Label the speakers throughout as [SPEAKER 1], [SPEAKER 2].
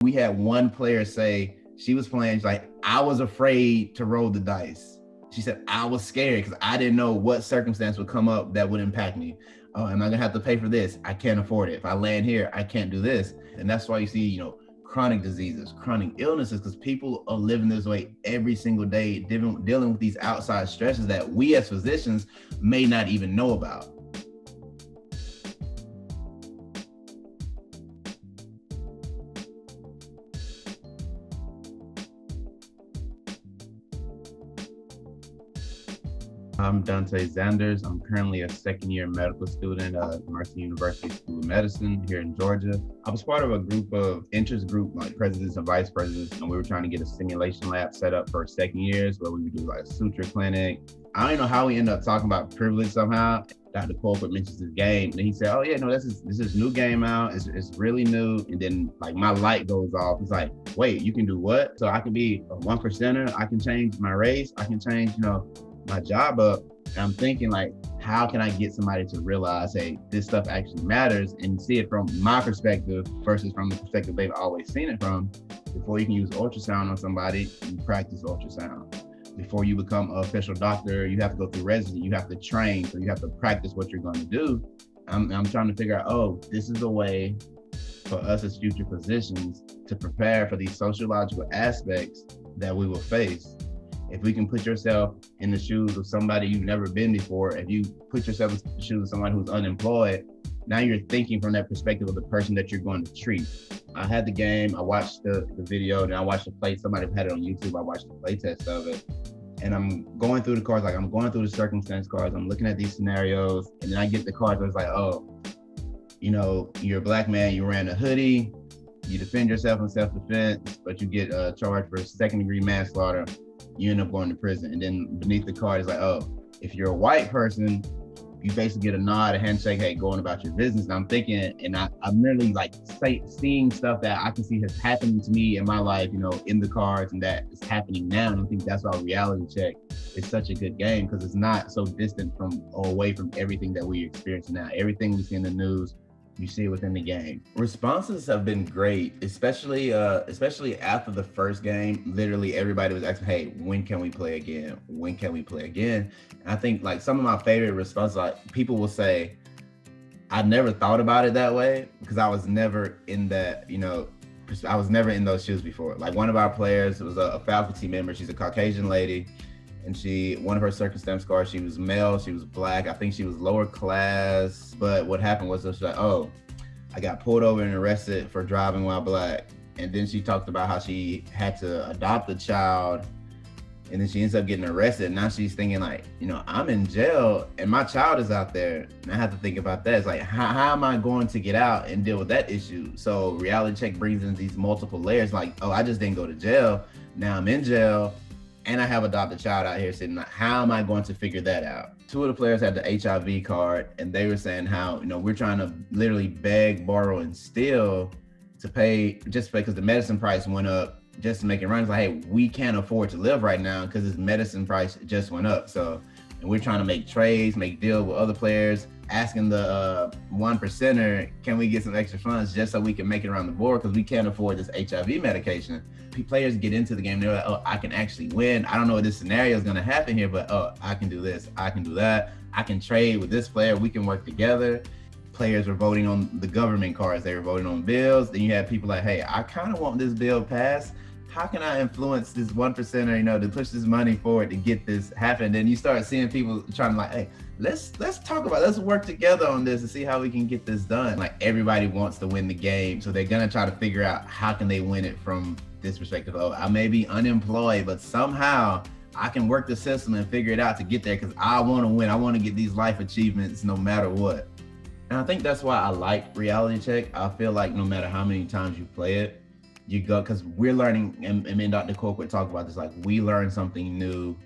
[SPEAKER 1] We had one player say she was playing, she's like, I was afraid to roll the dice. She said, I was scared because I didn't know what circumstance would come up that would impact me. Oh, am I gonna have to pay for this? I can't afford it. If I land here, I can't do this. And that's why you see, chronic diseases, chronic illnesses, because people are living this way every single day, dealing with these outside stresses that we as physicians may not even know about. I'm Dante Zanders. I'm currently a second-year medical student at Mercer University School of Medicine here in Georgia. I was part of a group of interest group, like presidents and vice presidents, and we were trying to get a simulation lab set up for second years where we would do like a suture clinic. I don't know how we ended up talking about privilege somehow. Dr. Colquitt mentions this game, and he said, "Oh yeah, no, this is new game out. It's really new." And then like my light goes off. It's like, wait, you can do what? So I can be a 1%er. I can change my race. I can change, my job up. And I'm thinking like, how can I get somebody to realize, hey, this stuff actually matters, and see it from my perspective versus from the perspective they've always seen it from. Before you can use ultrasound on somebody, you practice ultrasound. Before you become an official doctor, you have to go through residency, you have to train, so you have to practice what you're going to do. I'm trying to figure out, oh, this is a way for us as future physicians to prepare for these sociological aspects that we will face. If we can put yourself in the shoes of somebody you've never been before, if you put yourself in the shoes of someone who's unemployed, now you're thinking from that perspective of the person that you're going to treat. I had the game, I watched the video, and I watched the play. Somebody had it on YouTube. I watched the play test of it. And I'm going through the cards, like I'm going through the circumstance cards. I'm looking at these scenarios, and then I get the cards where it's like, oh, you're a black man, you ran a hoodie, you defend yourself in self-defense, but you get charged for second-degree manslaughter. You end up going to prison. And then beneath the card is like, oh, if you're a white person, you basically get a nod, a handshake, hey, going about your business. And I'm thinking, and I'm really like seeing stuff that I can see has happened to me in my life, in the cards, and that is happening now. And I think that's why Reality Check is such a good game, because it's not so distant from or away from everything that we're experiencing now. Everything we see in the news, you see it within the game. Responses have been great, especially after the first game. Literally everybody was asking, hey, when can we play again? When can we play again? And I think like some of my favorite responses, like people will say, I never thought about it that way because I was never in that, I was never in those shoes before. Like one of our players was a faculty member. She's a Caucasian lady. And one of her circumstance cards, she was male, she was black. I think she was lower class. But what happened was she's like, oh, I got pulled over and arrested for driving while black. And then she talked about how she had to adopt a child. And then she ends up getting arrested. Now she's thinking like, I'm in jail and my child is out there. And I have to think about that. It's like, how am I going to get out and deal with that issue? So Reality Check brings in these multiple layers. Like, oh, I just didn't go to jail. Now I'm in jail. And I have adopted a child out here sitting, how am I going to figure that out? Two of the players had the HIV card, and they were saying how, we're trying to literally beg, borrow, and steal to pay, just because the medicine price went up, just to make it run. It's like, hey, we can't afford to live right now because this medicine price just went up. So, and we're trying to make trades, make deals with other players, asking the 1%er, can we get some extra funds just so we can make it around the board because we can't afford this HIV medication. Players get into the game, they're like, oh, I can actually win. I don't know what this scenario is going to happen here, but oh, I can do this, I can do that. I can trade with this player, we can work together. Players were voting on the government cards, they were voting on bills. Then you had people like, hey, I kind of want this bill passed. How can I influence this 1%er, to push this money forward to get this happen? Then you start seeing people trying to like, hey, let's work together on this and see how we can get this done. Like everybody wants to win the game. So they're going to try to figure out how can they win it from this perspective. Oh, I may be unemployed, but somehow I can work the system and figure it out to get there because I want to win. I want to get these life achievements no matter what. And I think that's why I like Reality Check. I feel like no matter how many times you play it, you go, because we're learning, and me and Dr. Colquitt talk about this, like we learn something new.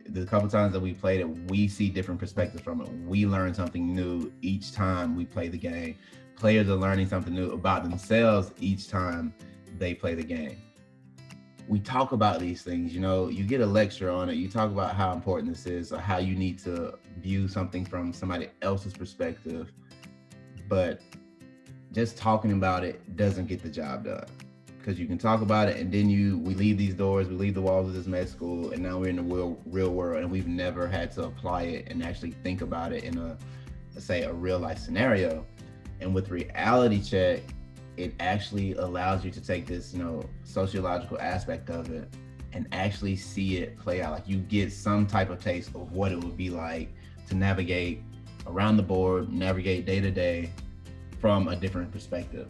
[SPEAKER 1] The couple times that we played it, we see different perspectives from it. We learn something new each time we play the game. Players are learning something new about themselves each time they play the game. We talk about these things, you get a lecture on it. You talk about how important this is or how you need to view something from somebody else's perspective. But just talking about it doesn't get the job done. because you can talk about it, and then we leave these doors, we leave the walls of this med school, and now we're in the real world, and we've never had to apply it and actually think about it in a real life scenario. And with reality check, it actually allows you to take this, sociological aspect of it and actually see it play out. Like, you get some type of taste of what it would be like to navigate around the board, navigate day to day from a different perspective.